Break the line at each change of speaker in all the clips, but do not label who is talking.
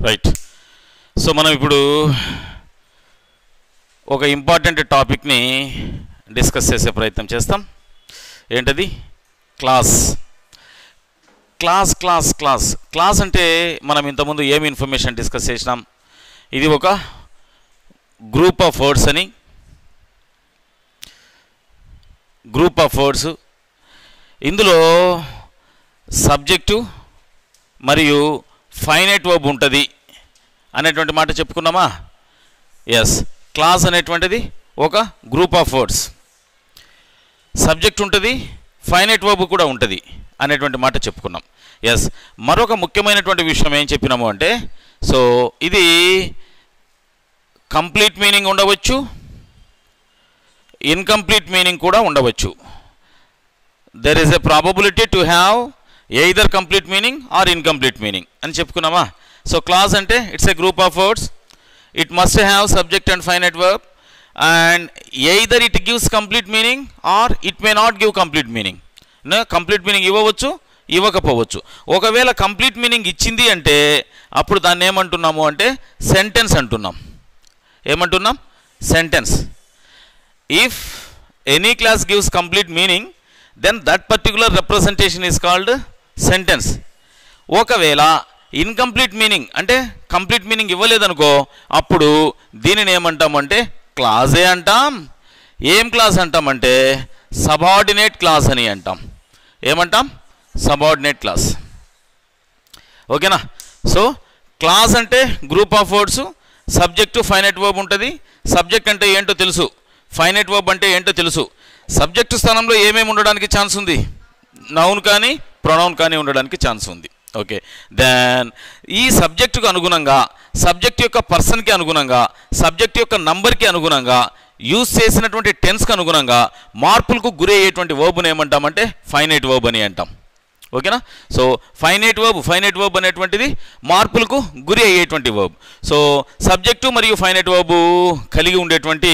Right. So మనం ఇప్పుడు ఒక ఇంపార్టెంట్ టాపిక్ని డిస్కస్ చేసే ప్రయత్నం చేస్తాం. ఏంటది? Class. Class class class class అంటే మనం ఇంతకుముందు ఏమి ఇన్ఫర్మేషన్ డిస్కస్ చేసినాం? ఇది ఒక గ్రూప్ ఆఫ్ వర్డ్స్ అని. గ్రూప్ ఆఫ్ వర్డ్స్, ఇందులో సబ్జెక్టు మరియు ఫైనైట్ వర్బ్ ఉంటుంది అనేటువంటి మాట చెప్పుకున్నామా? ఎస్. క్లాస్ అనేటువంటిది ఒక గ్రూప్ ఆఫ్ వర్డ్స్, సబ్జెక్ట్ ఉంటుంది, ఫైనైట్ వర్బ్ కూడా ఉంటుంది అనేటువంటి మాట చెప్పుకున్నాం. ఎస్. మరొక ముఖ్యమైనటువంటి విషయం ఏం చెప్పినాము అంటే, సో ఇది కంప్లీట్ మీనింగ్ ఉండవచ్చు, ఇన్కంప్లీట్ మీనింగ్ కూడా ఉండవచ్చు. There is a probability to have either complete meaning or incomplete meaning అని చెప్పుకున్నామా? సో క్లాస్ అంటే it's a group of words. It must have subject and finite verb, and either it gives complete meaning or it may not give complete meaning. Complete meaning ఇవ్వవచ్చు, ఇవ్వకపోవచ్చు. ఒకవేళ complete meaning ఇచ్చింది అంటే అప్పుడు దాన్ని ఏమంటున్నాము అంటే sentence అంటున్నాం. ఏమంటున్నాం? Sentence. If any clause gives complete meaning, then that particular representation is called sentence. ఒకవేళ ఇన్కంప్లీట్ మీనింగ్ అంటే కంప్లీట్ మీనింగ్ ఇవ్వలేదనుకో, అప్పుడు దీనిని ఏమంటామంటే క్లాజే అంటాం. ఏం క్లాస్ అంటామంటే సబార్డినేట్ క్లాస్ అని అంటాం. ఏమంటాం? Subordinate class. ఓకేనా? సో క్లాస్ అంటే group of words, subject finite verb ఉంటుంది. సబ్జెక్ట్ అంటే ఏంటో తెలుసు, ఫైనైట్ వర్బ్ అంటే ఏంటో తెలుసు. సబ్జెక్టు స్థానంలో ఏమేమి ఉండడానికి ఛాన్స్ ఉంది? నౌన్ కానీ ప్రొనౌన్ కానీ ఉండడానికి ఛాన్స్ ఉంది. ఓకే. దెన్ ఈ సబ్జెక్టుకు అనుగుణంగా, సబ్జెక్ట్ యొక్క పర్సన్కి అనుగుణంగా, సబ్జెక్ట్ యొక్క నంబర్కి అనుగుణంగా, యూజ్ చేసినటువంటి టెన్స్కి అనుగుణంగా మార్పులకు గురి అయ్యేటువంటి వర్బ్ని ఏమంటామంటే ఫైనైట్ వర్బ్ అని అంటాం. ఓకేనా? సో ఫైనైట్ వర్బ్ అనేటువంటిది మార్పులకు గురి అయ్యేటువంటి వర్బ్. సో సబ్జెక్టు మరియు ఫైనైట్ వర్బ్ కలిగి ఉండేటువంటి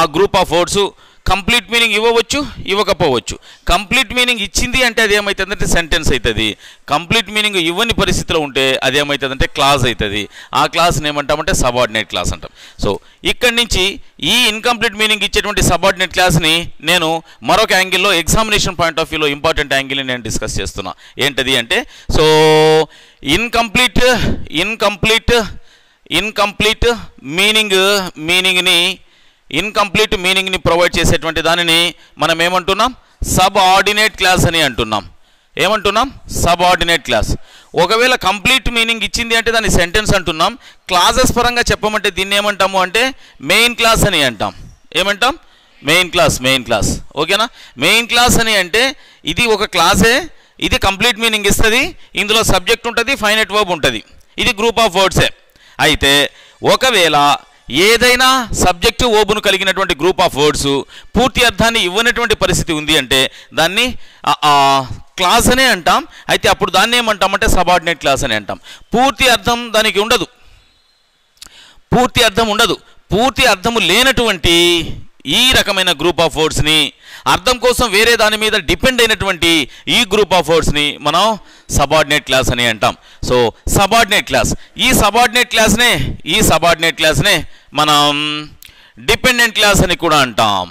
ఆ group of words complete meaning ఇవ్వవచ్చు, ఇవ్వకపోవచ్చు. కంప్లీట్ మీనింగ్ ఇచ్చింది అంటే అది ఏమవుతుందంటే సెంటెన్స్ అవుతుంది. కంప్లీట్ మీనింగ్ ఇవ్వని పరిస్థితిలో ఉంటే అది ఏమవుతుందంటే క్లాస్ అవుతుంది. ఆ క్లాస్ని ఏమంటామంటే సబార్డినేట్ క్లాస్ అంటాం. సో ఇక్కడి నుంచి ఈ ఇన్కంప్లీట్ మీనింగ్ ఇచ్చేటువంటి సబార్డినేట్ క్లాస్ని నేను మరొక యాంగిల్లో, ఎగ్జామినేషన్ పాయింట్ ఆఫ్ వ్యూలో ఇంపార్టెంట్ యాంగిల్ని నేను డిస్కస్ చేస్తున్నా. ఏంటది అంటే, సో ఇన్కంప్లీట్ మీనింగ్ని ప్రొవైడ్ చేసేటువంటి దానిని మనం ఏమంటున్నాం? సబార్డినేట్ క్లాస్ అని అంటున్నాం. ఏమంటున్నాం? Subordinate clause. ఒకవేళ కంప్లీట్ మీనింగ్ ఇచ్చింది అంటే దాన్ని సెంటెన్స్ అంటున్నాం. క్లాసెస్ పరంగా చెప్పమంటే దీన్ని ఏమంటాము అంటే మెయిన్ క్లాస్ అని అంటాం. ఏమంటాం? Main class. ఓకేనా? మెయిన్ క్లాస్ అని అంటే ఇది ఒక క్లాసే, ఇది కంప్లీట్ మీనింగ్ ఇస్తుంది, ఇందులో సబ్జెక్ట్ ఉంటుంది, ఫైనైట్ వర్బ్ ఉంటుంది, ఇది గ్రూప్ ఆఫ్ వర్డ్సే. అయితే ఒకవేళ ఏదైనా సబ్జెక్టు వర్బ్ను కలిగినటువంటి గ్రూప్ ఆఫ్ వర్డ్స్ పూర్తి అర్థాన్ని ఇవ్వనటువంటి పరిస్థితి ఉంది అంటే దాన్ని క్లాస్ అనే అంటాం. అయితే అప్పుడు దాన్ని ఏమంటామంటే సబార్డినేట్ క్లాస్ అని అంటాం. పూర్తి అర్థం దానికి ఉండదు, పూర్తి అర్థము లేనటువంటి ఈ రకమైన గ్రూప్ ఆఫ్ వర్డ్స్ని, అర్థం కోసం వేరే దాని మీద డిపెండ్ అయినటువంటి ఈ గ్రూప్ ఆఫ్ వర్డ్స్ని మనం సబార్డినేట్ క్లాస్ అని అంటాం. సో సబార్డినేట్ క్లాస్, ఈ సబార్డినేట్ క్లాస్నే మనం డిపెండెంట్ క్లాస్ అని కూడా అంటాం.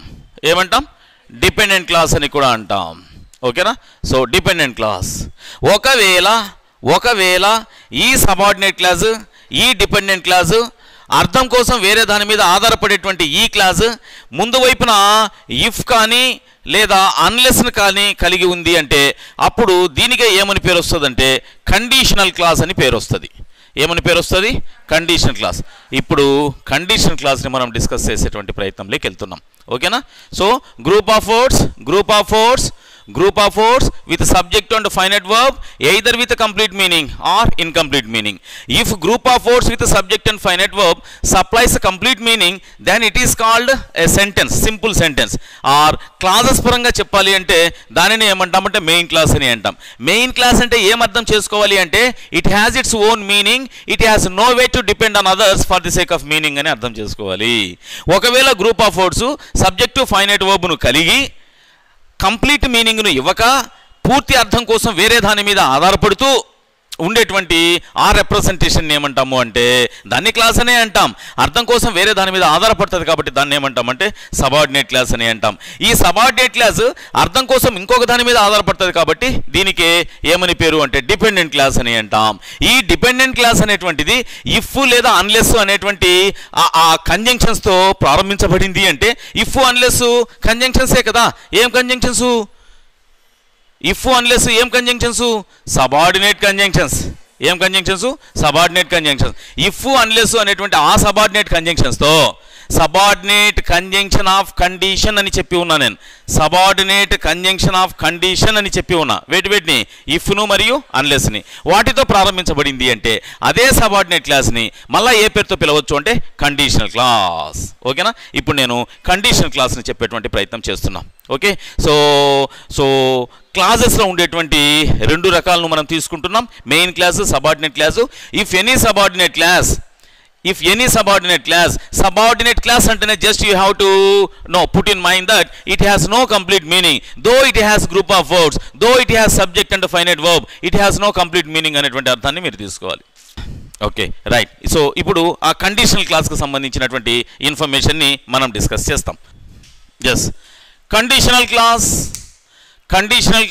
ఏమంటాం? డిపెండెంట్ క్లాస్ అని కూడా అంటాం. ఓకేనా? So dependent class. ఒకవేళ ఈ సబార్డినేట్ క్లాసు, ఈ డిపెండెంట్ క్లాసు, అర్థం కోసం వేరే దాని మీద ఆధారపడేటువంటి ఈ క్లాస్ ముందు వైపున ఇఫ్ కానీ లేదా అన్లెస్ని కానీ కలిగి ఉంది అంటే అప్పుడు దీనికే ఏమని పేరు వస్తుందంటే కండిషనల్ క్లాస్ అని పేరు వస్తుంది. ఏమని పేరు వస్తుంది? Conditional clause. ఇప్పుడు కండిషనల్ క్లాస్ని మనం డిస్కస్ చేసేటువంటి ప్రయత్నంలోకి వెళ్తున్నాం. ఓకేనా? So group of words with subject and finite verb either with a complete meaning or incomplete meaning. If group of words with a subject and finite verb supplies a complete meaning, then it is called a sentence, simple sentence. Or clauses పరంగా చెప్పాలి అంటే దానిని ఏమంటామంటే main class అని అంటాం. Main class అంటే ఏం అర్థం చేసుకోవాలి అంటే it has its own meaning, it has no way to depend on others for the sake of meaning అని అర్థం చేసుకోవాలి. ఒకవేళ group of words subject finite వర్బ్ను కలిగి కంప్లీట్ మీనింగ్ను ఇవ్వక పూర్తి అర్థం కోసం వేరే దాని మీద ఆధారపడుతూ ఉండేటువంటి ఆ రిప్రజెంటేషన్ ఏమంటాము అంటే దాన్ని క్లాస్ అనే అంటాం. అర్థం కోసం వేరే దాని మీద ఆధారపడుతుంది కాబట్టి దాన్ని ఏమంటామంటే సబార్డినేట్ క్లాస్ అని అంటాం. ఈ సబార్డినేట్ క్లాస్ అర్థం కోసం ఇంకొక దాని మీద ఆధారపడుతుంది కాబట్టి దీనికి ఏమని పేరు అంటే డిపెండెంట్ క్లాస్ అని అంటాం. ఈ డిపెండెంట్ క్లాస్ అనేటువంటిది ఇఫ్ లేదా అన్లెస్ అనేటువంటి ఆ కంజంక్షన్స్తో ప్రారంభించబడింది. అంటే ఇఫ్ అన్లెస్ కంజంక్షన్సే కదా. ఏం కంజంక్షన్స్? ఇఫ్ అన్లెస్ ఏం కంజంక్షన్స్? Subordinate conjunctions. ఏం conjunctions? Subordinate conjunctions. If unless అనేటువంటి ఆ సబార్డినేట్ కంజంక్షన్స్తో సబార్డినేట్ కంజంక్షన్ ఆఫ్ కండిషన్ అని చెప్పి ఉన్నా నేను. సబార్డినేట్ కంజంక్షన్ ఆఫ్ కండిషన్ అని చెప్పి ఉన్నా. వేటిని? ఇఫ్ను మరియు అన్లెస్ని. వాటితో ప్రారంభించబడింది అంటే అదే సబార్డినేట్ క్లాస్ని మళ్ళీ ఏ పేరుతో పిలవచ్చు అంటే కండిషనల్ క్లాస్. ఓకేనా? ఇప్పుడు నేను కండిషనల్ క్లాస్ని చెప్పేటువంటి ప్రయత్నం చేస్తున్నా. ఓకే, సో క్లాసెస్లో ఉండేటువంటి రెండు రకాలను మనం తీసుకుంటున్నాం. Main class, subordinate class. If any subordinate class, subordinate class antene just you have to put in mind that it has no complete meaning, though it has group of words, though it has subject and finite verb, it has no complete meaning అనేటువంటి అర్థాన్ని మీరు తీసుకోవాలి. Okay, right. So ఇప్పుడు ఆ conditional క్లాస్కి సంబంధించినటువంటి ఇన్ఫర్మేషన్ని మనం డిస్కస్ చేస్తాం. ఎస్, కండిషనల్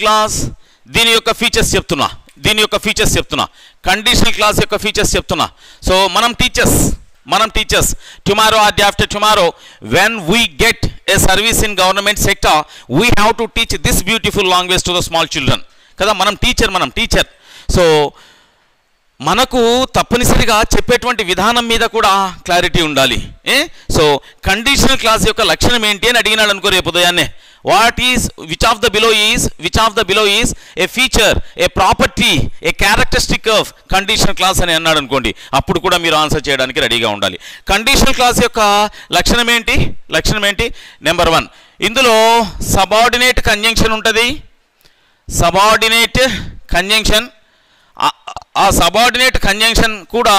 క్లాస్ దీని యొక్క ఫీచర్స్ చెప్తున్నా. కండిషనల్ క్లాస్ యొక్క ఫీచర్స్ చెప్తున్నా. సో మనం teachers tomorrow or day after tomorrow when we get a service in government sector we have to teach this beautiful language to the small children కదా. మనం teacher. So మనకు తప్పనిసరిగా చెప్పేటువంటి విధానం మీద కూడా క్లారిటీ ఉండాలి. సో కండిషనల్ క్లాస్ యొక్క లక్షణం ఏంటి అని అడిగినాడు అనుకో రేపు ఉదయాన్నే. which of the below is a feature, a property, a characteristic of conditional class అని అన్నాడు అనుకోండి, అప్పుడు కూడా మీరు ఆన్సర్ చేయడానికి రెడీగా ఉండాలి. కండిషనల్ క్లాస్ యొక్క లక్షణం ఏంటి? నెంబర్ 1, ఇందులో సబార్డినేట్ కంజంక్షన్ ఉంటుంది. ఆ సబార్డినేట్ కంజంక్షన్ కూడా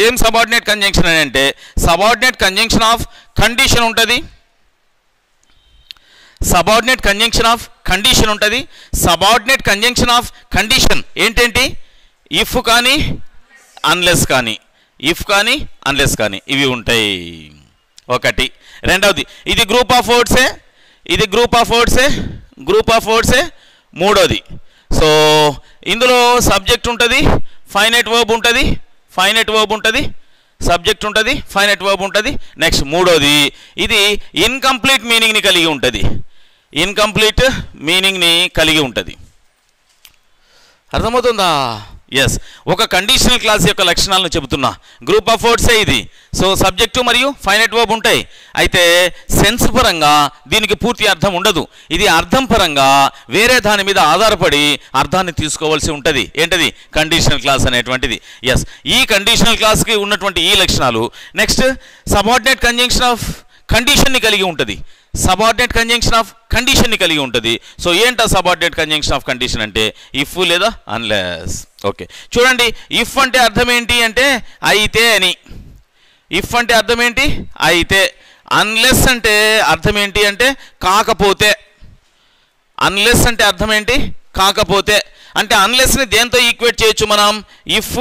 ఏం సబార్డినేట్ కంజంక్షన్ అని అంటే సబార్డినేట్ కంజంక్షన్ ఆఫ్ కండిషన్ ఉంటుంది. సబార్డినేట్ కంజంక్షన్ ఆఫ్ కండిషన్ ఉంటుంది. సబార్డినేట్ కంజంక్షన్ ఆఫ్ కండిషన్ ఏంటంటే ఇఫ్ కానీ అన్లెస్ కానీ ఇవి ఉంటాయి. ఒకటి. రెండవది, ఇది గ్రూప్ ఆఫ్ వర్డ్సే. మూడోది, సో ఇందులో సబ్జెక్ట్ ఉంటుంది, ఫైనైట్ వర్బ్ ఉంటుంది, సబ్జెక్ట్ ఉంటుంది, ఫైనైట్ వర్బ్ ఉంటుంది. నెక్స్ట్ మూడోది, ఇది ఇన్కంప్లీట్ మీనింగ్ని కలిగి ఉంటుంది. అర్థమవుతుందా? ఎస్, ఒక కండిషనల్ క్లాస్ యొక్క లక్షణాలను చెబుతున్నా. గ్రూప్ ఆఫ్ వర్డ్సే ఇది. సో సబ్జెక్టు మరియు ఫైనైట్ వర్బ్ ఉంటాయి. అయితే సెన్స్ పరంగా దీనికి పూర్తి అర్థం ఉండదు. ఇది అర్థం పరంగా వేరే దాని మీద ఆధారపడి అర్థాన్ని తీసుకోవాల్సి ఉంటుంది. ఏంటది? కండిషనల్ క్లాస్ అనేటువంటిది. ఎస్, ఈ కండిషనల్ క్లాస్కి ఉన్నటువంటి ఈ లక్షణాలు. నెక్స్ట్, సబార్డినేట్ కంజంక్షన్ ఆఫ్ కండిషన్ని కలిగి ఉంటుంది. సో ఏంటా సబార్డినేట్ కంజంక్షన్ ఆఫ్ కండిషన్ అంటే ఇఫ్ లేదా అన్లెస్. ఓకే, చూడండి, ఇఫ్ అంటే అర్థం ఏంటి అంటే అయితే అని. అయితే. అన్లెస్ అంటే అర్థం ఏంటి అంటే కాకపోతే. అంటే అన్లెస్ని దేంతో ఈక్వేట్ చేయొచ్చు మనం? ఇఫ్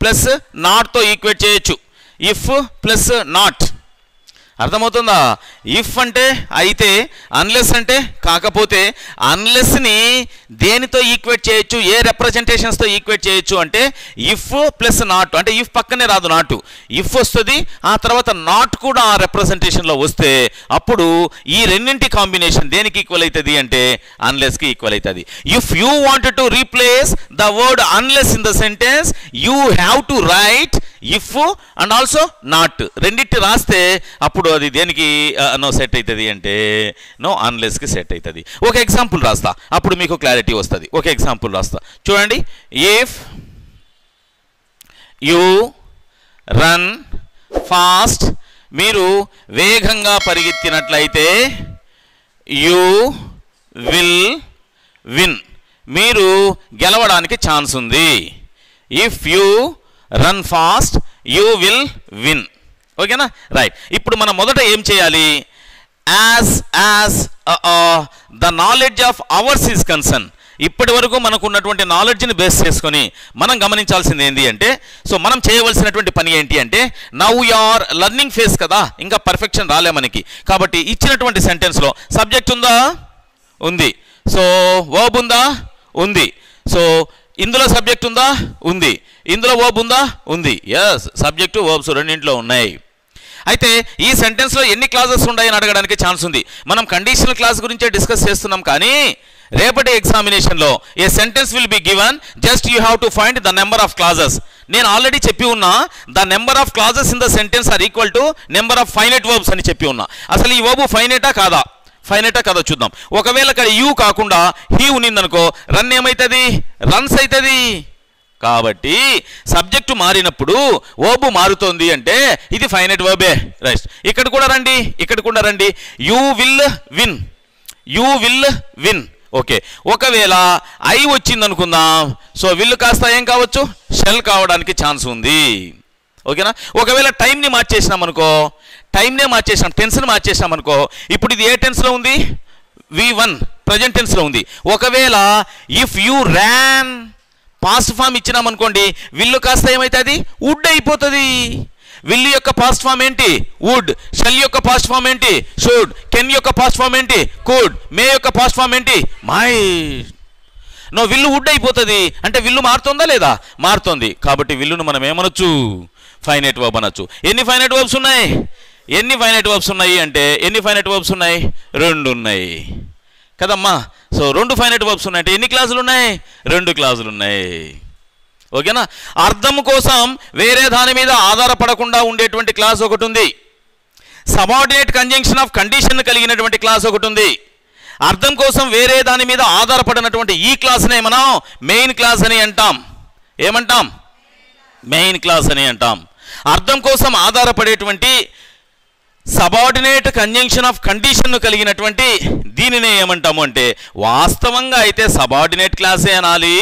ప్లస్ నాట్తో ఈక్వేట్ చేయొచ్చు. If plus not. అర్థమవుతుందా? ఇఫ్ అంటే అయితే, అన్లెస్ అంటే కాకపోతే. అన్లెస్ని దేనితో ఈక్వేట్ చేయొచ్చు? ఏ రిప్రజెంటేషన్స్తో ఈక్వేట్ చేయొచ్చు అంటే ఇఫ్ ప్లస్ నాట్. అంటే ఇఫ్ పక్కనే రాదు, నాటు. ఇఫ్ వస్తుంది, ఆ తర్వాత నాట్ కూడా ఆ రిప్రజెంటేషన్లో వస్తే అప్పుడు ఈ రెండింటి కాంబినేషన్ దేనికి ఈక్వల్ అవుతుంది అంటే అన్లెస్కి ఈక్వల్ అవుతుంది. If you wanted to replace the word unless in the sentence you have to right if and also not. రెండింటి రాస్తే అప్పుడు అది దేనికి సెట్ అవుతుంది అంటే అన్లెస్కి సెట్ అవుతుంది. ఒక ఎగ్జాంపుల్ రాస్తా, అప్పుడు మీకు క్లారిటీ వస్తుంది. ఒక ఎగ్జాంపుల్ రాస్తా, చూడండి. ఇఫ్ యూ రన్ ఫాస్ట్, మీరు వేగంగా పరిగెత్తినట్లయితే యూ విల్ విన్, మీరు గెలవడానికి ఛాన్స్ ఉంది. If you run fast you will win. ఓకేనా? రైట్. ఇప్పుడు మనం మొదట ఏం చేయాలి? As the knowledge of hours is concern, ఇప్పటి వరకు మనకు ఉన్నటువంటి నాలెడ్జ్ని బేస్ చేసుకొని మనం గమనించాల్సింది ఏంటి అంటే, సో మనం చేయవలసినటువంటి పని ఏంటి అంటే, నౌ యూఆర్ లర్నింగ్ ఫేజ్ కదా, ఇంకా పర్ఫెక్షన్ రాలే మనకి. కాబట్టి ఇచ్చినటువంటి సెంటెన్స్లో సబ్జెక్ట్ ఉందా? ఉంది. సో వర్బ్ ఉందా? ఉంది. సో ఇందులో సబ్జెక్ట్ ఉందా? ఉంది. ఇందులో వర్బ్ ఉందా? ఉంది. ఎస్, సబ్జెక్టు వర్బ్స్ రెండింటిలో ఉన్నాయి. అయితే ఈ సెంటెన్స్లో ఎన్ని క్లాజెస్ ఉన్నాయని అడగడానికి ఛాన్స్ ఉంది. మనం కండిషనల్ క్లాస్ గురించే డిస్కస్ చేస్తున్నాం, కానీ రేపటి ఎగ్జామినేషన్లో a sentence will be given, just you have to find the number of clauses. నేను ఆల్రెడీ చెప్పి ఉన్నా, the number of clauses in the sentence are equal to number of finite verbs అని చెప్పి ఉన్నా. అసలు ఈ వర్బ్ ఫైనైటా కాదా? ఫైనైటా కాదా చూద్దాం. ఒకవేళ ఇక్కడ యూ కాకుండా హీ ఉన్నిందనుకో, రన్ ఏమవుతుంది? రన్స్ అవుతుంది. కాబట్టి సబ్జెక్టు మారినప్పుడు వర్బ్ మారుతోంది అంటే ఇది ఫైనైట్ వర్బే. రైట్, ఇక్కడ కూడా రండి, ఇక్కడ కూడా రండి. You will win, you will win. Okay, ఒకవేళ ఐ వచ్చింది అనుకుందాం, సో విల్ కాస్త ఏం కావచ్చు? షెల్ కావడానికి ఛాన్స్ ఉంది. ఓకేనా? ఒకవేళ టైంని మార్చేసినాం అనుకో, టైంనే మార్చేసినాం, టెన్స్ని మార్చేసినాం అనుకో, ఇప్పుడు ఇది ఏ టెన్స్లో ఉంది? V1 ప్రజెంట్ టెన్స్లో ఉంది. ఒకవేళ if you ran past form ఇచ్చినాం అనుకోండి, విల్లు కాస్త ఏమవుతుంది? వుడ్ అయిపోతుంది. విల్లు యొక్క పాస్ట్ ఫామ్ ఏంటి? వుడ్. షెల్ యొక్క పాస్ట్ ఫామ్ ఏంటి? షుడ్. కెన్ యొక్క పాస్ట్ ఫామ్ ఏంటి? కుడ్. మే యొక్క పాస్ట్ ఫామ్ ఏంటి? మైట్. నో, విల్లు వుడ్ అయిపోతుంది అంటే విల్లు మారుతుందా లేదా? మారుతుంది. కాబట్టి విల్లును మనం ఏమనొచ్చు? ఫైనైట్ వర్బ్ అనొచ్చు. ఎన్ని ఫైనైట్ వర్బ్స్ ఉన్నాయి? ఎన్ని ఫైనైట్ వర్బ్స్ ఉన్నాయి అంటే, ఎన్ని ఫైనైట్ వర్బ్స్ ఉన్నాయి? 2 ఉన్నాయి కదమ్మా. సో 2 ఫైనైట్ వర్బ్స్ ఉన్నాయంటే ఎన్ని క్లాజులు ఉన్నాయి? 2 క్లాజులు ఉన్నాయి. ఓకేనా? అర్థం కోసం వేరే దాని మీద ఆధారపడకుండా ఉండేటువంటి క్లాస్ ఒకటి ఉంది. సబార్డినేట్ కంజంక్షన్ ఆఫ్ కండిషన్ కలిగినటువంటి క్లాస్ ఒకటి ఉంది. అర్థం కోసం వేరే దాని మీద ఆధారపడినటువంటి ఈ క్లాస్నే మనం మెయిన్ క్లాస్ అని అంటాం. ఏమంటాం? మెయిన్ క్లాస్ అని అంటాం. అర్థం కోసం ఆధారపడేటువంటి సబార్డినేట్ కంజంక్షన్ ఆఫ్ కండిషన్ కలిగినటువంటి దీనినే ఏమంటాము అంటే, వాస్తవంగా అయితే సబార్డినేట్ క్లాసే అనాలి.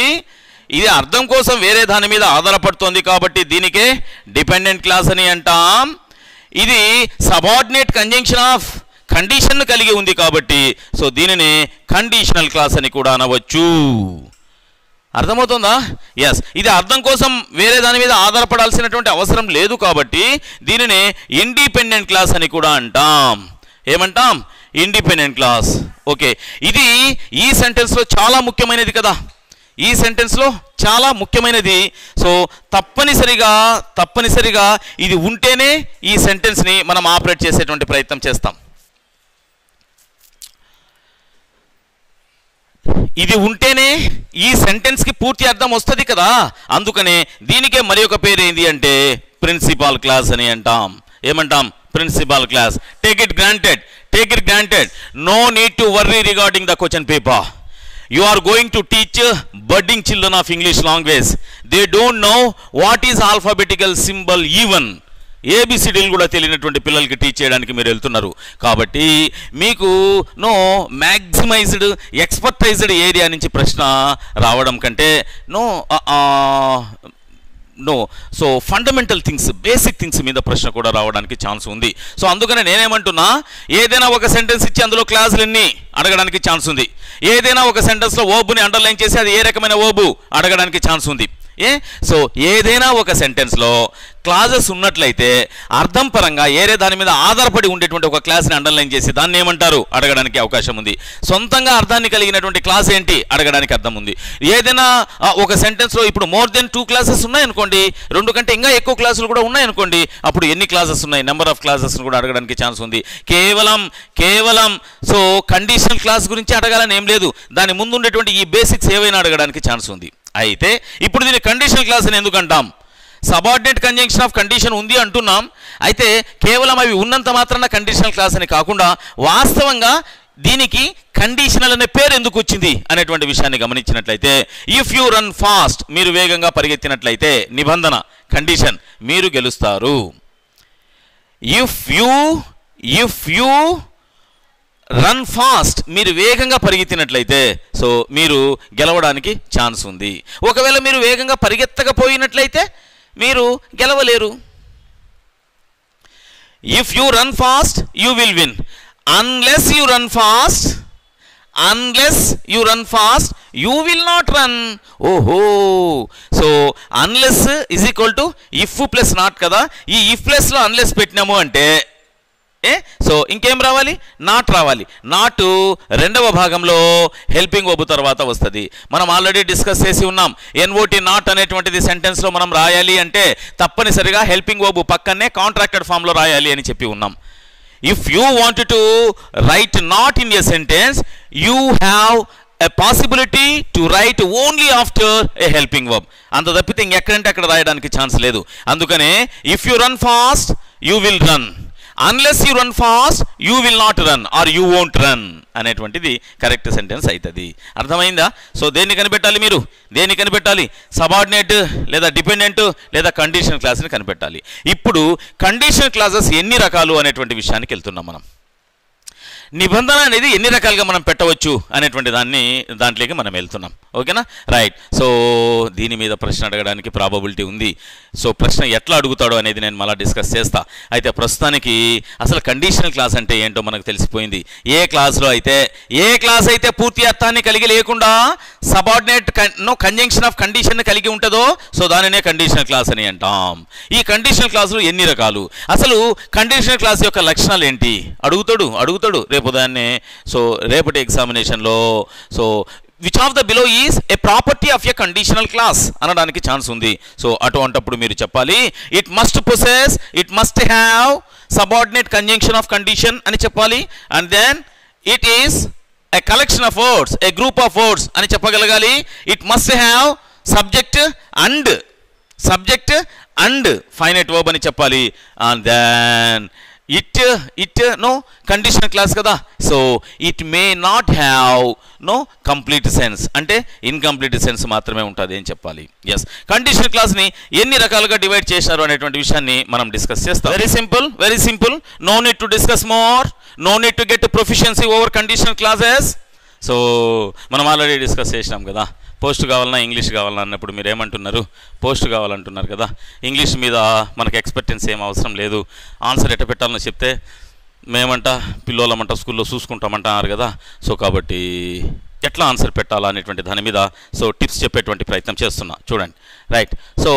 ఇది అర్థం కోసం వేరే దాని మీద ఆధారపడుతోంది కాబట్టి దీనికే డిపెండెంట్ క్లాస్ అని అంటాం. ఇది సబార్డినేట్ కంజంక్షన్ ఆఫ్ కండిషన్ కలిగి ఉంది కాబట్టి సో దీనిని కండిషనల్ క్లాస్ అని కూడా అనవచ్చు. అర్థమవుతుందా? ఎస్, ఇది అర్థం కోసం వేరే దాని మీద ఆధారపడాల్సినటువంటి అవసరం లేదు కాబట్టి దీనిని ఇండిపెండెంట్ క్లాస్ అని కూడా అంటాం. ఏమంటాం? Independent class. ఓకే, ఇది ఈ సెంటెన్స్లో చాలా ముఖ్యమైనది కదా, ఈ సెంటెన్స్లో చాలా ముఖ్యమైనది. సో తప్పనిసరిగా ఇది ఉంటేనే ఈ సెంటెన్స్ని మనం ఆపరేట్ చేసేటువంటి ప్రయత్నం చేస్తాం. ఇది ఉంటేనే ఈ సెంటెన్స్కి పూర్తి అర్థం వస్తుంది కదా. అందుకనే దీనికే మరి ఒక పేరు ఏంది అంటే ప్రిన్సిపాల్ క్లాస్ అని అంటాం. ఏమంటాం? Principal clause. Take it granted. No need to worry regarding the question paper. You are going to teach budding children of English language. They don't know what is alphabetical symbol even. ఏబిసిడీలు కూడా తెలియనటువంటి పిల్లలకి teach చేయడానికి మీరు వెళ్తున్నారు కాబట్టి మీకు maximised expertised area నుంచి ప్రశ్న రావడం కంటే so fundamental things, basic things మీద ప్రశ్న కూడా రావడానికి ఛాన్స్ ఉంది. సో అందుకనే నేనేమంటున్నా, ఏదైనా ఒక సెంటెన్స్ ఇచ్చి అందులో క్లాసులన్నీ అడగడానికి ఛాన్స్ ఉంది. ఏదైనా ఒక సెంటెన్స్లో వర్బ్ని అండర్లైన్ చేసి అది ఏ రకమైన వర్బ్ అడగడానికి ఛాన్స్ ఉంది. సో ఏదైనా ఒక సెంటెన్స్లో క్లాజెస్ ఉన్నట్లయితే అర్థం పరంగా ఏరే దాని మీద ఆధారపడి ఉండేటువంటి ఒక క్లాస్ని అండర్లైన్ చేసి దాన్ని ఏమంటారు అడగడానికి అవకాశం ఉంది. సొంతంగా అర్థాన్ని కలిగినటువంటి క్లాస్ ఏంటి అడగడానికి అర్థం ఉంది. ఏదైనా ఒక సెంటెన్స్లో ఇప్పుడు మోర్ దెన్ 2 క్లాసెస్ ఉన్నాయనుకోండి, 2 కంటే ఇంకా ఎక్కువ క్లాసులు కూడా ఉన్నాయనుకోండి, అప్పుడు ఎన్ని క్లాసెస్ ఉన్నాయి, నెంబర్ ఆఫ్ క్లాసెస్ని కూడా అడగడానికి ఛాన్స్ ఉంది. కేవలం సో కండిషనల్ క్లాస్ గురించి అడగాలని ఏం లేదు, దాని ముందు ఉండేటువంటి ఈ బేసిక్స్ ఏవైనా అడగడానికి ఛాన్స్ ఉంది. అయితే ఇప్పుడు దీన్ని కండిషనల్ క్లాస్ అని ఎందుకు అంటాం? సబార్డినేట్ కంజంక్షన్ ఆఫ్ కండిషన్ ఉంది అంటున్నాం. అయితే కేవలం అవి ఉన్నంత మాత్రాన కండిషనల్ క్లాస్ అని కాకుండా వాస్తవంగా దీనికి కండిషనల్ అనే పేరు ఎందుకు వచ్చింది అనేటువంటి విషయాన్ని గమనించినట్లయితే, ఇఫ్ యూ రన్ ఫాస్ట్, మీరు వేగంగా పరిగెత్తినట్లయితే, నిబంధన కండిషన్, మీరు గెలుస్తారు. ఇఫ్ యూ రన్ ఫాస్ట్, మీరు వేగంగా పరిగెత్తినట్లయితే సో మీరు గెలవడానికి ఛాన్స్ ఉంది. ఒకవేళ మీరు వేగంగా పరిగెత్తకపోయినట్లయితే మీరు గెలవలేరు. If you run fast you will win. Unless you run fast you will not run. ఓహో, so unless is equal to if plus not కదా. ఈ ఇఫ్ ప్లస్లో అన్లెస్ పెట్టినాము అంటే సో ఇంకేం రావాలి? నాట్ రావాలి. నాటు రెండవ భాగంలో హెల్పింగ్ వర్బ్ తర్వాత వస్తుంది. మనం ఆల్రెడీ డిస్కస్ చేసి ఉన్నాం. ఎన్ఓటి నాట్ అనేటువంటిది సెంటెన్స్లో మనం రాయాలి అంటే తప్పనిసరిగా హెల్పింగ్ వర్బ్ పక్కనే కాంట్రాక్టెడ్ ఫామ్లో రాయాలి అని చెప్పి ఉన్నాం. If you want to right not in a sentence, you have a possibility to write only after a helping verb. అంత తప్పితే ఇంకెక్కడంటే అక్కడ రాయడానికి ఛాన్స్ లేదు. అందుకనే if you run fast you will run, unless you run fast you will not run or you won't run అనేటువంటిది correct sentence అవుతుంది. అర్థమైందా? So దేన్ని కనిపెట్టాలి మీరు? దేన్ని కనిపెట్టాలి? సబార్డినేట్ లేదా డిపెండెంట్ లేదా కండిషన్ క్లాస్ని కనిపెట్టాలి. ఇప్పుడు కండిషన్ క్లాసెస్ ఎన్ని రకాలు అనేటువంటి విషయానికి వెళ్తున్నాం మనం. నిబంధన అనేది ఎన్ని రకాలుగా మనం పెట్టవచ్చు అనేటువంటి దాంట్లోకి మనం వెళ్తున్నాం. ఓకేనా? రైట్. సో దీని మీద ప్రశ్న అడగడానికి ప్రాబబిలిటీ ఉంది. సో ప్రశ్న ఎట్లా అడుగుతాడో అనేది నేను మళ్ళీ డిస్కస్ చేస్తా. అయితే ప్రస్తుతానికి అసలు కండిషనల్ క్లాస్ అంటే ఏంటో మనకు తెలిసిపోయింది. ఏ క్లాస్ అయితే పూర్తి అర్థాన్ని కలిగి లేకుండా సబార్డినేట్ కంజంక్షన్ ఆఫ్ కండిషన్ కలిగి ఉంటుందో సో దానినే కండిషనల్ క్లాస్ అని అంటాం. ఈ కండిషనల్ క్లాసులు ఎన్ని రకాలు, అసలు కండిషనల్ క్లాస్ యొక్క లక్షణాలు ఏంటి అడుగుతాడు రేపు దాన్ని. సో రేపటి ఎగ్జామినేషన్లో so which of the below is a property of a conditional clause అనడానికి ఛాన్స్ ఉంది. సో అటువంటప్పుడు మీరు చెప్పాలి it must have subordinate conjunction of condition అని చెప్పాలి. And then it is a collection of words, a group of words అని చెప్పగలగాలి. It must have subject and finite verb అని చెప్పాలి. And then it no conditional clause కదా. So it may not have no complete sense, అంటే incomplete sense మాత్రమే ఉంటుంది అని చెప్పాలి. ఎస్, కండిషనల్ క్లాస్ని ఎన్ని రకాలుగా డివైడ్ చేశారు అనేటువంటి విషయాన్ని మనం డిస్కస్ చేస్తాం. Very simple. No need to discuss more, no need to get proficiency over conditional clauses. So మనం ఆల్రెడీ డిస్కస్ చేసినాం కదా. పోస్ట్ కావాలన్నా ఇంగ్లీష్ కావాలన్నా అన్నప్పుడు మీరు ఏమంటున్నారు? పోస్ట్ కావాలంటున్నారు కదా. ఇంగ్లీష్ మీద మనకు ఎక్స్పెక్టెన్స్ ఏం అవసరం లేదు. ఆన్సర్ ఎట్ట పెట్టాలని చెప్తే మేమంట పిల్లోళ్ళమంట స్కూల్లో చూసుకుంటామంటున్నారు కదా. సో కాబట్టి ఎట్లా ఆన్సర్ పెట్టాలా అనేటువంటి దాని మీద సో టిప్స్ చెప్పేటువంటి ప్రయత్నం చేస్తున్నా. చూడండి. రైట్. సో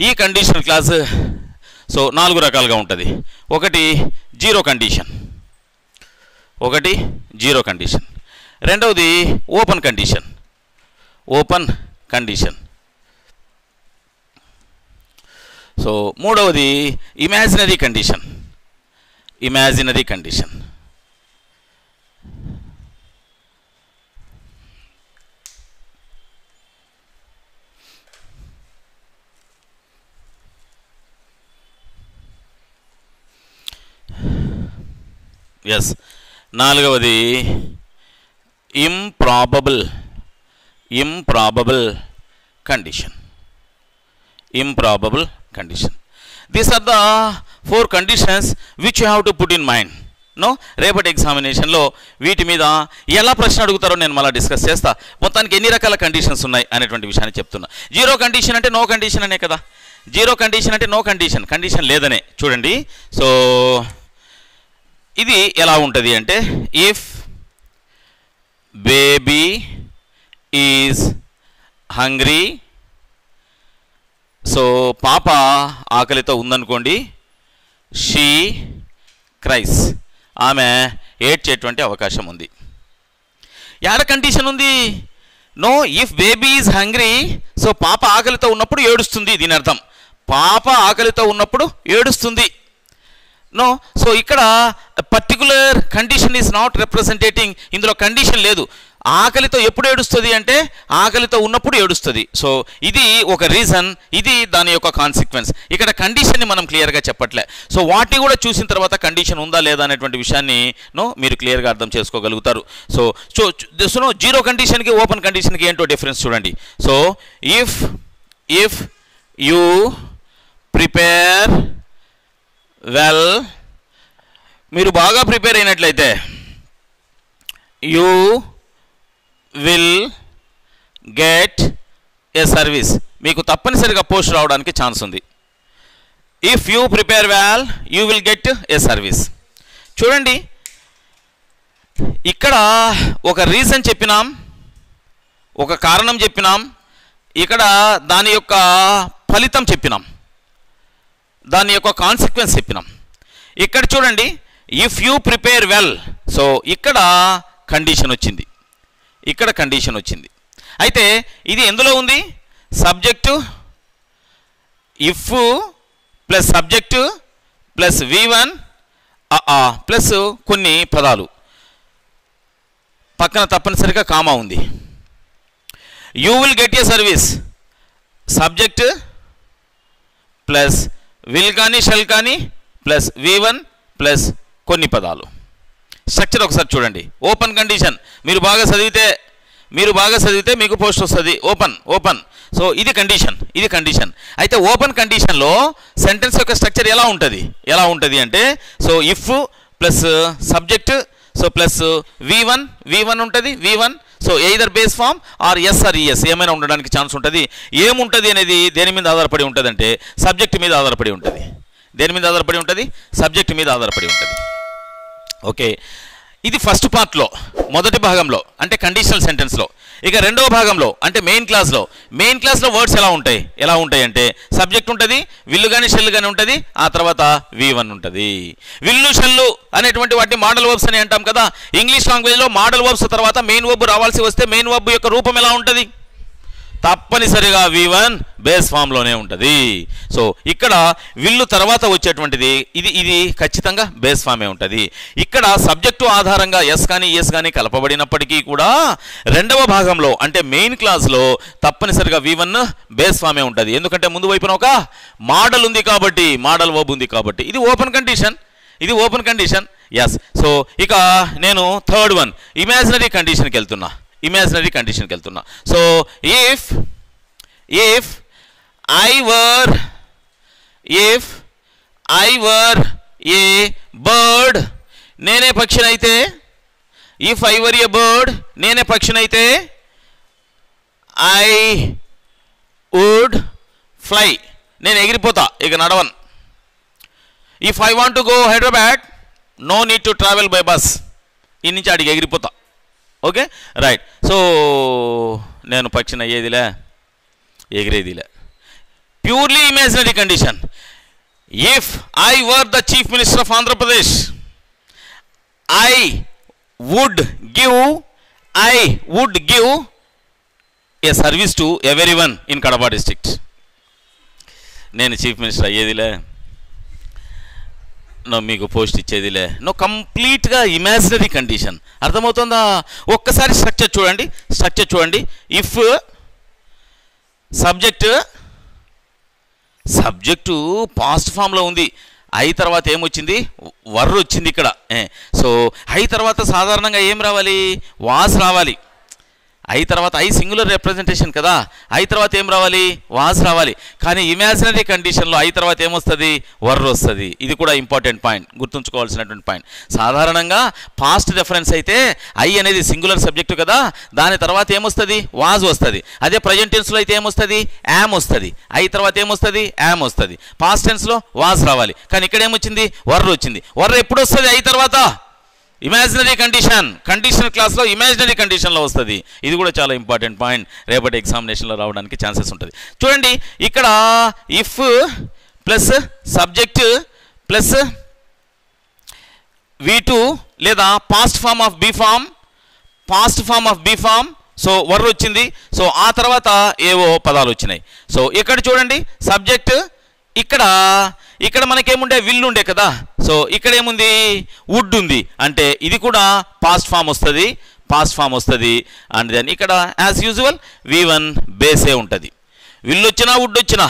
ఈ కండిషనల్ క్లాస్ సో 4 రకాలుగా ఉంటుంది. ఒకటి జీరో కండిషన్, రెండవది ఓపెన్ కండిషన్, సో మూడవది ఇమాజినరీ కండిషన్. ఎస్, నాలుగవది improbable condition. These are the 4 conditions which you have to put in mind. No రేపటి ఎగ్జామినేషన్లో వీటి మీద ఎలా ప్రశ్న అడుగుతారో నేను మళ్ళీ డిస్కస్ చేస్తా. మొత్తానికి ఎన్ని రకాల కండిషన్స్ ఉన్నాయి అనేటువంటి విషయాన్ని చెప్తున్నా. జీరో కండిషన్ అంటే నో కండిషన్ అనే కదా. జీరో కండిషన్ అంటే నో కండిషన్ లేదనే. చూడండి. సో ఇది ఎలా ఉంటుంది అంటే if baby is hungry, so పాప ఆకలితో ఉందనుకోండి, షీ క్రైస్, ఆమె ఏడ్చేటువంటి అవకాశం ఉంది. యాడ కండిషన్ ఉంది? No, if baby is hungry, so పాప ఆకలితో ఉన్నప్పుడు ఏడుస్తుంది. దీని అర్థం పాప ఆకలితో ఉన్నప్పుడు ఏడుస్తుంది. నో, సో ఇక్కడ particular condition is not representing. ఇందులో కండిషన్ లేదు. ఆకలితో ఎప్పుడు ఏడుస్తుంది అంటే ఆకలితో ఉన్నప్పుడు ఏడుస్తుంది. సో ఇది ఒక రీజన్, ఇది దాని యొక్క కాన్సిక్వెన్స్. ఇక్కడ కండిషన్ని మనం క్లియర్గా చెప్పట్లే. సో వాటిని కూడా చూసిన తర్వాత కండిషన్ ఉందా లేదా అనేటువంటి విషయాన్ని మీరు క్లియర్గా అర్థం చేసుకోగలుగుతారు. సో జీరో కండిషన్కి ఓపెన్ కండిషన్కి ఏంటో డిఫరెన్స్ చూడండి. So if you prepare well, మీరు బాగా ప్రిపేర్ అయినట్లయితే you will get a service, మీకు తప్పనిసరిగా పోస్ట్ రావడానికి ఛాన్స్ ఉంది. If you prepare well you will get a service. చూడండి, ఇక్కడ ఒక రీజన్ చెప్పినాం, ఒక కారణం చెప్పినాం, ఇక్కడ దాని యొక్క ఫలితం చెప్పినాం, దాని యొక్క కాన్సిక్వెన్స్ చెప్పినాం. ఇక్కడ చూడండి, if you prepare well. So ఇక్కడ కండిషన్ వచ్చింది, ఇక్కడ కండిషన్ వచ్చింది. అయితే ఇది ఎందులో ఉంది? Subject if plus subject plus V1 plus కొన్ని పదాలు, పక్కన తప్పనిసరిగా కామా ఉంది. You will get a service, subject plus will కానీ షెల్ కానీ ప్లస్ V1 ప్లస్ కొన్ని పదాలు. స్ట్రక్చర్ ఒకసారి చూడండి. ఓపెన్ కండిషన్, మీరు బాగా చదివితే మీకు పోస్ట్ వస్తుంది. ఓపెన్. సో ఇది కండిషన్. అయితే ఓపెన్ కండిషన్లో సెంటెన్స్ యొక్క స్ట్రక్చర్ ఎలా ఉంటుంది అంటే, so if plus subject, so plus V1 ఉంటుంది. V1 so either base form or S or ES ఏమైనా ఉండడానికి ఛాన్స్ ఉంటుంది. ఏముంటుంది అనేది దేని మీద ఆధారపడి ఉంటుంది అంటే సబ్జెక్ట్ మీద ఆధారపడి ఉంటుంది. దేని మీద ఆధారపడి ఉంటుంది? సబ్జెక్ట్ మీద ఆధారపడి ఉంటుంది. ఓకే, ఇది ఫస్ట్ పార్ట్లో, మొదటి భాగంలో అంటే కండిషనల్ సెంటెన్స్లో. ఇక రెండవ భాగంలో అంటే మెయిన్ క్లాస్లో వర్డ్స్ ఎలా ఉంటాయి అంటే సబ్జెక్ట్ ఉంటుంది, విల్లు కానీ షెల్ కానీ ఉంటుంది, ఆ తర్వాత V1 ఉంటుంది. విల్లు షెల్లు అనేటువంటి వాటిని మోడల్ వర్బ్స్ అని అంటాం కదా. ఇంగ్లీష్ లాంగ్వేజ్లో మోడల్ వర్బ్స్ తర్వాత మెయిన్ వర్బ్ రావాల్సి వస్తే మెయిన్ వర్బ్ యొక్క రూపం ఎలా ఉంటుంది? తప్పనిసరిగా V1 బేస్ ఫామ్లోనే ఉంటుంది. సో ఇక్కడ విల్లు తర్వాత వచ్చేటువంటిది ఇది ఖచ్చితంగా బేస్ ఫామే ఉంటుంది. ఇక్కడ సబ్జెక్టు ఆధారంగా ఎస్ కానీ ఈఎస్ కానీ కలపబడినప్పటికీ కూడా రెండవ భాగంలో అంటే మెయిన్ క్లాస్లో తప్పనిసరిగా V1 బేస్ ఫామే ఉంటుంది. ఎందుకంటే ముందు వైపున ఒక మోడల్ ఉంది కాబట్టి, మోడల్ వర్బ్ ఉంది కాబట్టి. ఇది ఓపెన్ కండిషన్. ఎస్. సో ఇక నేను థర్డ్ వన్ ఇమాజినరీ కండిషన్కి వెళ్తున్నా. So if I were a bird, నేనే పక్షినైతే, if I were a bird నేనే పక్షినైతే, I would fly, నేను ఎగిరిపోతా, ఇక నడవను. if I want to go Hyderabad, no need to travel by bus, ఈ నుంచి అడిగి ఎగిరిపోతా. Okay, right. సో నేను పక్షిని అయ్యేదిలే, ఎగిరేదిలే. Purely imaginary condition. If I were the chief minister of Andhra Pradesh, I would give a service to everyone in Kadapa district. నేను chief minister అయ్యేదిలే, మీకు post ఇచ్చేదిలే. కంప్లీట్గా imaginary condition. అర్థమవుతుందా? ఒక్కసారి స్ట్రక్చర్ చూడండి. ఇఫ్ సబ్జెక్టు పాస్ట్ ఫామ్లో ఉంది, ఐ తర్వాత ఏమొచ్చింది? వర్ వచ్చింది ఇక్కడ. సో ఐ తర్వాత సాధారణంగా ఏం రావాలి? వాస్ రావాలి. ఐ తర్వాత ఐ సింగులర్ రిప్రజెంటేషన్ కదా, ఐ తర్వాత ఏం రావాలి? వాస్ రావాలి. కానీ ఇమాజినరీ కండిషన్లో ఐ తర్వాత ఏమొస్తుంది? వర్ వస్తుంది. ఇది కూడా ఇంపార్టెంట్ పాయింట్, గుర్తుంచుకోవాల్సినటువంటి పాయింట్. సాధారణంగా పాస్ట్ రెఫరెన్స్ అయితే ఐ అనేది సింగులర్ సబ్జెక్టు కదా, దాని తర్వాత ఏమొస్తుంది? వాజ్ వస్తుంది. అదే ప్రజెంట్ టెన్స్లో అయితే ఏమొస్తుంది? యామ్ వస్తుంది. ఐ తర్వాత ఏమొస్తుంది? యామ్ వస్తుంది. పాస్ట్ టెన్స్లో వాజ్ రావాలి. కానీ ఇక్కడ ఏమొచ్చింది? వర్ వచ్చింది. వర్ ఎప్పుడు వస్తుంది? ఐ తర్వాత ఇమాజినరీ కండిషనల్ క్లాస్లో ఇమాజినరీ కండిషన్లో వస్తుంది. ఇది కూడా చాలా ఇంపార్టెంట్ పాయింట్, రేపటి ఎగ్జామినేషన్లో రావడానికి ఛాన్సెస్ ఉంటుంది. చూడండి, ఇక్కడ if plus subject plus V2 లేదా past form of be form. So were వచ్చింది. సో ఆ తర్వాత ఏవో పదాలు వచ్చినాయి. సో ఇక్కడ చూడండి, సబ్జెక్ట్ ఇక్కడ మనకేముండే? విల్ ఉండే కదా. సో ఇక్కడ ఏముంది? వుడ్ ఉంది. అంటే ఇది కూడా పాస్ట్ ఫామ్ వస్తుంది. అండ్ దెన్ ఇక్కడ యాజ్ యూజువల్ V1 బేసే ఉంటుంది. విల్ వచ్చినా, వుడ్ వచ్చినా,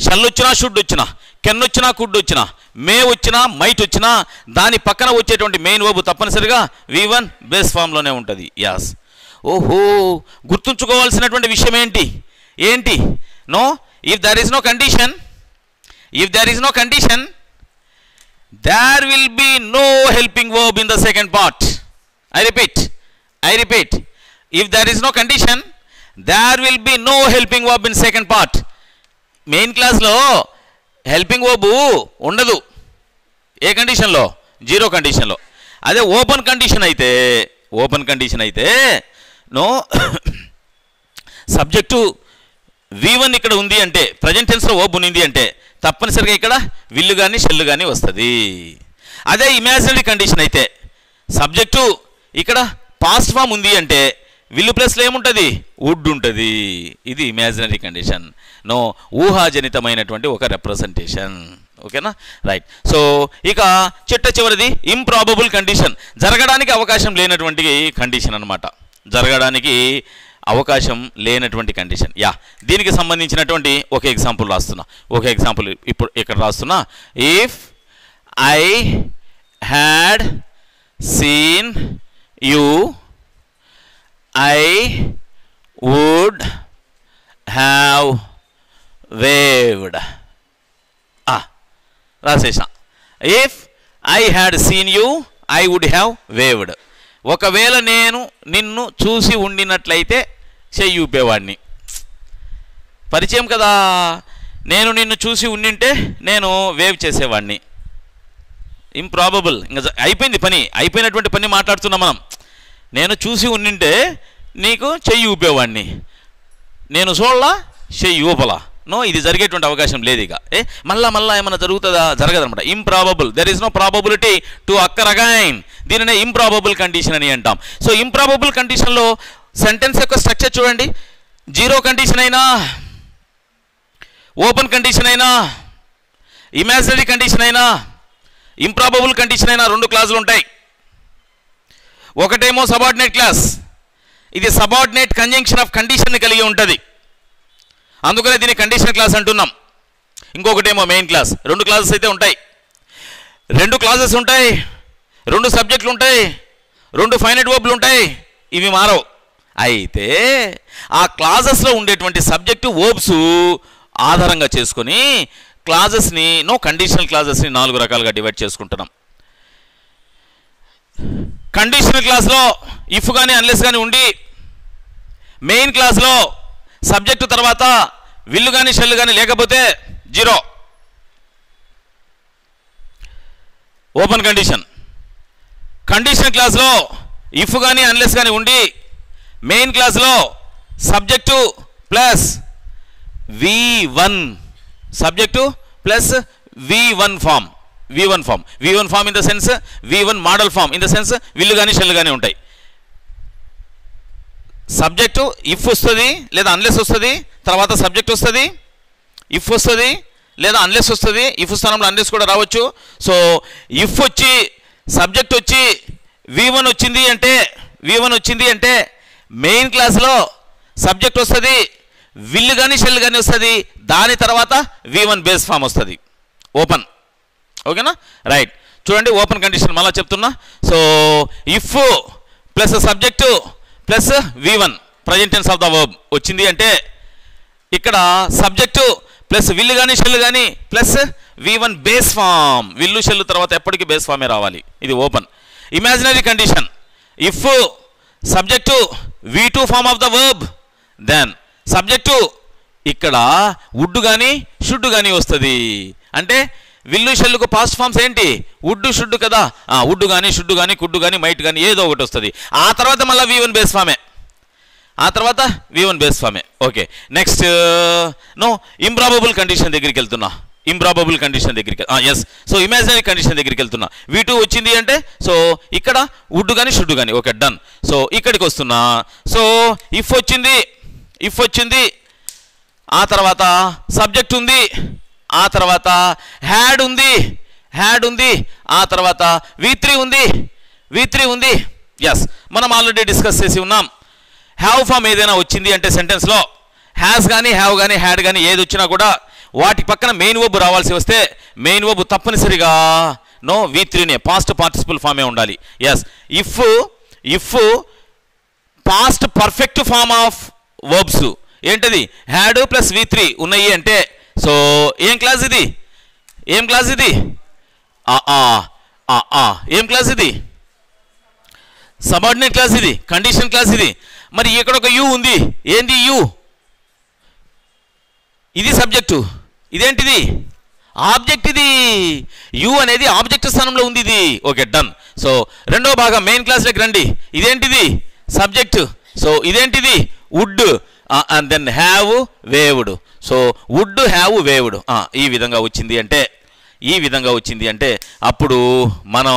షల్ వచ్చినా, షుడ్ వచ్చినా, కెన్ వచ్చినా, కుడ్ వచ్చినా, మే వచ్చినా, మైట్ వచ్చినా, దాని పక్కన వచ్చేటువంటి మెయిన్ వర్బ్ తప్పనిసరిగా V1 బేస్ ఫామ్లోనే ఉంటుంది. యాస్. ఓహో, గుర్తుంచుకోవాల్సినటువంటి విషయం ఏంటి? No, if there is no condition, there will be no helping verb in the second part. I repeat, if there is no condition, there will be no helping verb in second part. Main class lo helping verb ఉండదు. ఏ కండిషన్లో? Zero కండిషన్లో. అదే open condition అయితే no subject V1 ఇక్కడ ఉంది అంటే present టెన్స్లో verb ఉంది అంటే తప్పనిసరిగా ఇక్కడ విల్లు కానీ షెల్ కానీ వస్తుంది. అదే ఇమాజినరీ కండిషన్ అయితే సబ్జెక్టు ఇక్కడ పాస్ట్ ఫామ్ ఉంది అంటే విల్లు ప్లస్లో ఏముంటుంది, వుడ్ ఉంటుంది. ఇది ఇమాజినరీ కండిషన్, నో ఊహాజనితమైనటువంటి ఒక రిప్రజెంటేషన్. ఓకేనా, రైట్. సో ఇక చివరిది ఇంప్రాబబుల్ కండిషన్, జరగడానికి అవకాశం లేనటువంటి కండిషన్ అన్నమాట. జరగడానికి అవకాశం లేనటువంటి కండిషన్. దీనికి సంబంధించినటువంటి ఒక ఎగ్జాంపుల్ రాస్తున్నా. ఒక ఎగ్జాంపుల్ ఇప్పుడు ఇక్కడ రాస్తున్నా. If I had seen you I would have waved. రాసేసిన. If I had seen you I would have waved. ఒకవేళ నేను నిన్ను చూసి ఉండినట్లయితే చెయ్యి ఊపేవాడిని. పరిచయం కదా, నేను నిన్ను చూసి ఉండింటే నేను వేవ్ చేసేవాడిని. ఇంప్రాబబుల్, ఇంకా అయిపోయింది పని, అయిపోయినటువంటి పని మాట్లాడుతున్నాం మనం. నేను చూసి ఉండింటే నీకు చెయ్యి ఊపేవాడిని, నేను చూడలా చెయ్యి ఊపలా. నో, ఇది జరిగేటువంటి అవకాశం లేదు. ఇక మళ్ళా ఏమైనా జరుగుతుందా, జరగదనమాట. Improbable, there is no probability to occur again. దీనినే ఇంప్రాబబుల్ కండిషన్ అని అంటాం. సో ఇంప్రాబబుల్ కండిషన్లో సెంటెన్స్ యొక్క స్ట్రక్చర్ చూడండి. జీరో కండిషన్ అయినా, ఓపెన్ కండిషన్ అయినా, ఇమాజినరీ కండిషన్ అయినా, ఇంప్రాబబుల్ కండిషన్ అయినా 2 క్లాజులు ఉంటాయి. ఒకటేమో సబార్డినేట్ క్లాస్, ఇది సబార్డినేట్ కంజంక్షన్ ఆఫ్ కండిషన్ని కలిగి ఉంటుంది, అందుకనే దీన్ని కండిషన్ క్లాస్ అంటున్నాం. ఇంకొకటేమో మెయిన్ క్లాస్. 2 క్లాసెస్ అయితే ఉంటాయి. 2 క్లాసెస్ ఉంటాయి, 2 సబ్జెక్టులు ఉంటాయి, 2 ఫైనైట్ వర్బ్లు ఉంటాయి. ఇవి మారవు. అయితే ఆ క్లాజెస్లో ఉండేటువంటి సబ్జెక్టు వర్బ్స్ ఆధారంగా చేసుకొని క్లాజెస్ని, కండిషనల్ క్లాజెస్ని 4 రకాలుగా డివైడ్ చేసుకుంటున్నాం. కండిషనల్ క్లాస్లో ఇఫ్ కానీ అన్లెస్ కానీ ఉండి, మెయిన్ క్లాస్లో సబ్జెక్టు తర్వాత విల్లు కానీ షెల్ కానీ లేకపోతే 0 ఓపెన్ కండిషన్. కండిషన్ క్లాస్లో ఇఫ్ కానీ అన్లెస్ కానీ ఉండి, మెయిన్ క్లాస్లో subject plus V1, subject plus V1 form. V1 form in the sense V1 modal form in the sense will కానీ షెల్ కానీ ఉంటాయి. సబ్జెక్టు ఇఫ్ వస్తుంది లేదా అన్లెస్ వస్తుంది, తర్వాత సబ్జెక్ట్ వస్తుంది, ఇఫ్ వస్తుంది లేదా అన్లెస్ వస్తుంది, ఇఫ్ స్థానంలో అన్లెస్ కూడా రావచ్చు. సో ఇఫ్ వచ్చి సబ్జెక్ట్ వచ్చి V1 వచ్చింది అంటే మెయిన్ క్లాస్లో సబ్జెక్ట్ వస్తుంది, విల్లు కానీ షెల్ కానీ వస్తుంది, దాని తర్వాత V1 బేస్ ఫామ్ వస్తుంది, ఓపెన్. ఓకేనా, రైట్. చూడండి ఓపెన్ కండిషన్ మళ్ళీ చెప్తున్నా. So if plus subject plus V1 present tense of the verb వచ్చింది అంటే ఇక్కడ సబ్జెక్టు ప్లస్ విల్లు కానీ షెల్ కానీ plus V1 base form. Will shall తర్వాత ఎప్పటికీ బేస్ ఫామే రావాలి. ఇది open. Imaginary condition, if subject V2 form of the verb, then subject ఇక్కడ వుడ్ కానీ షుడ్ కానీ వస్తుంది. అంటే విల్లు షెల్లుకు పాస్ట్ ఫామ్స్ ఏంటి, వుడ్ షుడ్ కదా. వుడ్ కానీ షుడ్ కానీ కుడ్ కానీ మైట్ కానీ ఏదో ఒకటి వస్తుంది. ఆ తర్వాత మళ్ళీ V1 బేస్ ఫామే. ఓకే, నెక్స్ట్ ఇంప్రాబబుల్ కండిషన్ దగ్గరికి వెళ్తున్నా. ఎస్. సో ఇమాజినరీ కండిషన్ దగ్గరికి వెళ్తున్నా. V2 వచ్చింది అంటే సో ఇక్కడ వుడ్ కానీ షుడ్ కానీ. Okay, done. సో ఇక్కడికి వస్తున్నా. సో ఇఫ్ వచ్చింది, ఆ తర్వాత సబ్జెక్ట్ ఉంది, ఆ తర్వాత హ్యాడ్ ఉంది, ఆ తర్వాత V3 ఉంది. ఎస్, మనం ఆల్రెడీ డిస్కస్ చేసి ఉన్నాం. హ్యావ్ ఫామ్ ఏదైనా వచ్చింది అంటే సెంటెన్స్లో హ్యాస్ కానీ హ్యావ్ కానీ హ్యాడ్ కానీ ఏది వచ్చినా కూడా వాటి పక్కన మెయిన్ వర్బ్ రావాల్సి వస్తే మెయిన్ వర్బ్ తప్పనిసరిగా V3నే పాస్ట్ పార్టిసిపల్ ఫామే ఉండాలి. Yes, if past perfect form of verbs ఏంటది, హ్యాడ్ ప్లస్ V3 ఉన్నాయి అంటే సో ఏం క్లాస్ ఇది, ఏం క్లాస్ ఇది, సబార్డినేట్ క్లాస్ ఇది, కండిషన్ క్లాస్ ఇది. మరి ఇక్కడ ఒక యు ఉంది, ఏంది యు, ఇది సబ్జెక్టు, ఇదేంటిది ఆబ్జెక్ట్. ఇది యు అనేది ఆబ్జెక్ట్ స్థానంలో ఉంది ఇది. Okay, done. సో రెండో భాగం మెయిన్ క్లాస్లోకి రండి. ఇదేంటిది సబ్జెక్టు, సో ఇదేంటిది would, and then have waved. So would have waved ఈ విధంగా వచ్చింది అంటే అప్పుడు మనం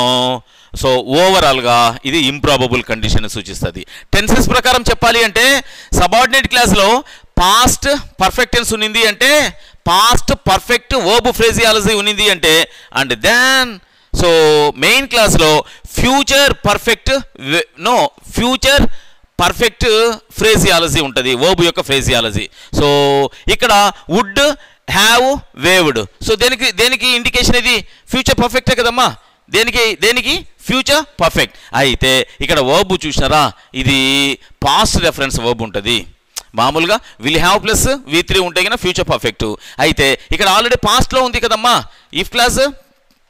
సో ఓవరాల్గా ఇది ఇంప్రాబబుల్ కండిషన్ సూచిస్తుంది. టెన్సెస్ ప్రకారం చెప్పాలి అంటే సబార్డినేట్ క్లాస్లో పాస్ట్ పర్ఫెక్ట్ టెన్స్ ఉన్నింది అంటే, పాస్ట్ పర్ఫెక్ట్ వర్బ్ ఫ్రేజియాలజీ ఉన్నింది అంటే, అండ్ దెన్ సో మెయిన్ క్లాస్లో ఫ్యూచర్ పర్ఫెక్ట్ ఫ్రేజియాలజీ ఉంటుంది, వర్బ్ యొక్క ఫ్రేజియాలజీ. సో ఇక్కడ వుడ్ హ్యావ్ వేవ్డ్. సో దేనికి ఇండికేషన్ ఇది? ఫ్యూచర్ పర్ఫెక్టే కదమ్మా. దేనికి ఫ్యూచర్ పర్ఫెక్ట్. అయితే ఇక్కడ వర్బ్ చూసినారా, ఇది పాస్ట్ రెఫరెన్స్ వర్బ్ ఉంటుంది. మామూలుగా విల్ హ్యావ్ ప్లస్ V3 ఉంటే కన్నా ఫ్యూచర్ పర్ఫెక్ట్. అయితే ఇక్కడ ఆల్రెడీ పాస్ట్లో ఉంది కదమ్మా, ఇఫ్ క్లాస్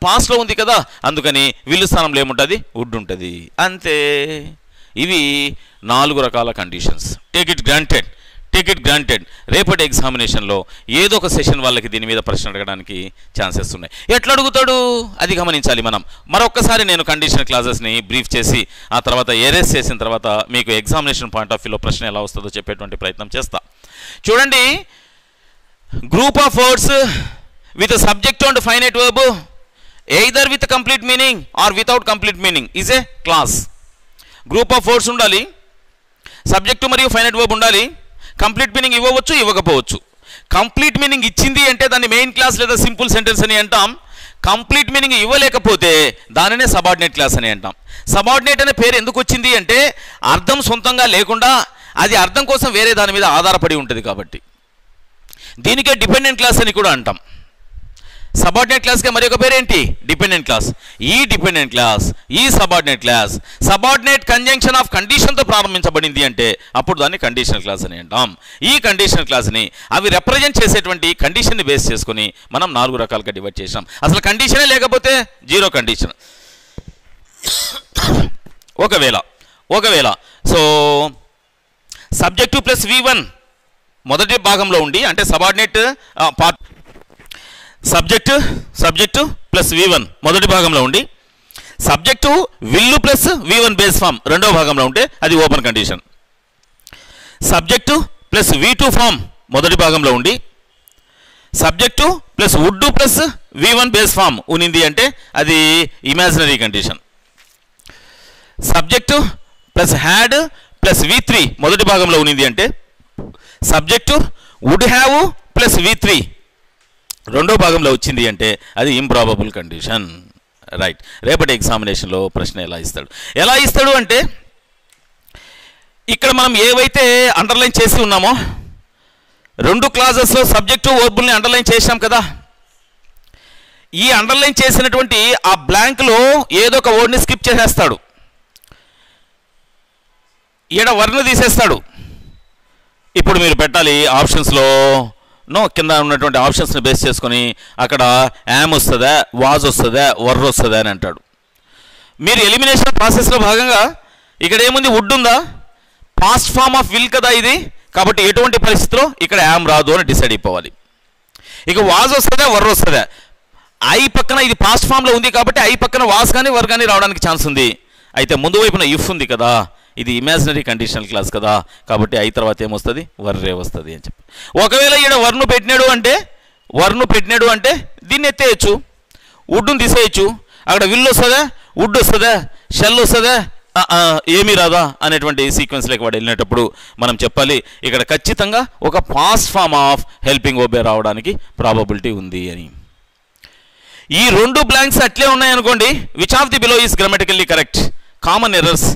పాస్ట్లో ఉంది కదా, అందుకని విల్ స్థానంలో ఏముంటుంది? వుడ్ ఉంటుంది. అంతే. ఇవి 4 రకాల కండిషన్స్. టేక్ ఇట్ గ్రాంటెడ్ రేపటి ఎగ్జామినేషన్లో ఏదో ఒక సెషన్ వాళ్ళకి దీని మీద ప్రశ్న అడగడానికి ఛాన్సెస్ ఉన్నాయి. ఎట్లా అడుగుతాడు అది గమనించాలి మనం. మరొక్కసారి నేను కండిషన్ క్లాసెస్ని బ్రీఫ్ చేసి ఆ తర్వాత ఎరేస్ చేసిన తర్వాత మీకు ఎగ్జామినేషన్ పాయింట్ ఆఫ్ వ్యూలో ప్రశ్న ఎలా వస్తుందో చెప్పేటువంటి ప్రయత్నం చేస్తా. చూడండి, group of words with subject and finite verb either with complete meaning or without complete meaning is a clause. Group of words ఉండాలి, సబ్జెక్టు మరియు ఫైనైట్ వర్బ్ ఉండాలి, కంప్లీట్ మీనింగ్ ఇవ్వవచ్చు ఇవ్వకపోవచ్చు. కంప్లీట్ మీనింగ్ ఇచ్చింది అంటే దాన్ని మెయిన్ క్లాస్ లేదా simple sentence అని అంటాం. కంప్లీట్ మీనింగ్ ఇవ్వలేకపోతే దానినే సబార్డినేట్ క్లాస్ అని అంటాం. సబార్డినేట్ అనే పేరు ఎందుకు వచ్చింది అంటే అర్థం సొంతంగా లేకుండా అది అర్థం కోసం వేరే దాని మీద ఆధారపడి ఉంటుంది కాబట్టి. దీనికే డిపెండెంట్ క్లాస్ అని కూడా అంటాం. సబార్డినేట్ క్లాస్కి మరి ఒక పేరేంటి? Dependent class. ఈ డిపెండెంట్ క్లాస్, ఈ subordinate class subordinate conjunction of కండిషన్తో ప్రారంభించబడింది అంటే అప్పుడు దాన్ని కండిషనల్ క్లాస్ అని అంటాం. ఈ కండిషనల్ క్లాస్ని అవి రిప్రజెంట్ చేసేటువంటి కండిషన్ని బేస్ చేసుకుని మనం 4 రకాలుగా డివైడ్ చేసాం. అసలు కండిషనే లేకపోతే జీరో కండిషన్. ఒకవేళ సో సబ్జెక్టు ప్లస్ V1 మొదటి భాగంలో ఉండి అంటే subordinate part subject plus V1 మొదటి భాగంలో ఉండి subject will plus V1 base form రెండో భాగంలో ఉంటే అది open condition. Subject plus V2 form మొదటి భాగంలో ఉండి subject plus would plus V1 base form ఉన్నింది అంటే అది imaginary condition. Subject plus had plus V3 మొదటి భాగంలో ఉన్నింది అంటే subject would have plus V3 రెండో భాగంలో వచ్చింది అంటే అది ఇంప్రాబబుల్ కండిషన్. రైట్. రేపటి ఎగ్జామినేషన్లో ప్రశ్న ఎలా ఇస్తాడు అంటే ఇక్కడ మనం ఏవైతే అండర్లైన్ చేసి ఉన్నామో 2 క్లాజెస్లో సబ్జెక్టు వర్బుల్ని అండర్లైన్ చేసాం కదా, ఈ అండర్లైన్ చేసినటువంటి ఆ బ్లాంక్లో ఏదో ఒక వర్డ్ని స్కిప్ చేసేస్తాడు, ఈడ వర్డ్ని తీసేస్తాడు. ఇప్పుడు మీరు పెట్టాలి ఆప్షన్స్లో కింద ఉన్నటువంటి ఆప్షన్స్ని బేస్ చేసుకొని అక్కడ యామ్ వస్తుందా, వాజ్ వస్తుందా, వర్ వస్తుందా అని అంటాడు. మీరు ఎలిమినేషన్ ప్రాసెస్లో భాగంగా ఇక్కడ ఏముంది? వుడ్ ఉందా? పాస్ట్ ఫామ్ ఆఫ్ విల్ కదా ఇది, కాబట్టి ఎటువంటి పరిస్థితిలో ఇక్కడ యామ్ రాదు అని డిసైడ్ అయిపోవాలి. ఇక వాజ్ వస్తుందా, వర్ వస్తుందా? ఐ పక్కన ఇది పాస్ట్ ఫామ్లో ఉంది కాబట్టి ఐ పక్కన వాజ్ కానీ వర్ కానీ రావడానికి ఛాన్స్ ఉంది. అయితే ముందు వైపున ఇఫ్ ఉంది కదా, ఇది ఇమాజినరీ కండిషనల్ క్లాస్ కదా, కాబట్టి ఐ తర్వాత ఏమొస్తుంది? వర్రే వస్తుంది అని చెప్పి. ఒకవేళ ఈడ వర్ను పెట్టినాడు అంటే దీన్ని ఎత్తేయచ్చు, వుడ్ను తీసేయచ్చు. అక్కడ విల్ వస్తుందా, వుడ్ వస్తుందా, షెల్ వస్తుందా, ఏమీ రాదా అనేటువంటి సీక్వెన్స్లోకి వాడు వెళ్ళినప్పుడు మనం చెప్పాలి ఇక్కడ ఖచ్చితంగా ఒక పాస్ట్ ఫామ్ ఆఫ్ హెల్పింగ్ ఓబే రావడానికి ప్రాబబిలిటీ ఉంది అని. ఈ 2 బ్లాంక్స్ అట్లే ఉన్నాయనుకోండి, which of the below is grammatically correct, common errors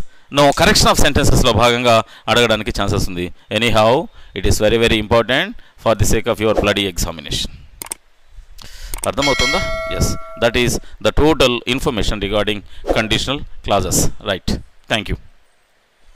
correction of సెంటెన్సెస్లో భాగంగా అడగడానికి ఛాన్సెస్ ఉంది. Anyhow it is very very important for the sake of your bloody examination. అర్థమవుతుందా? Yes, that is the total information regarding conditional clauses. Right. Thank you.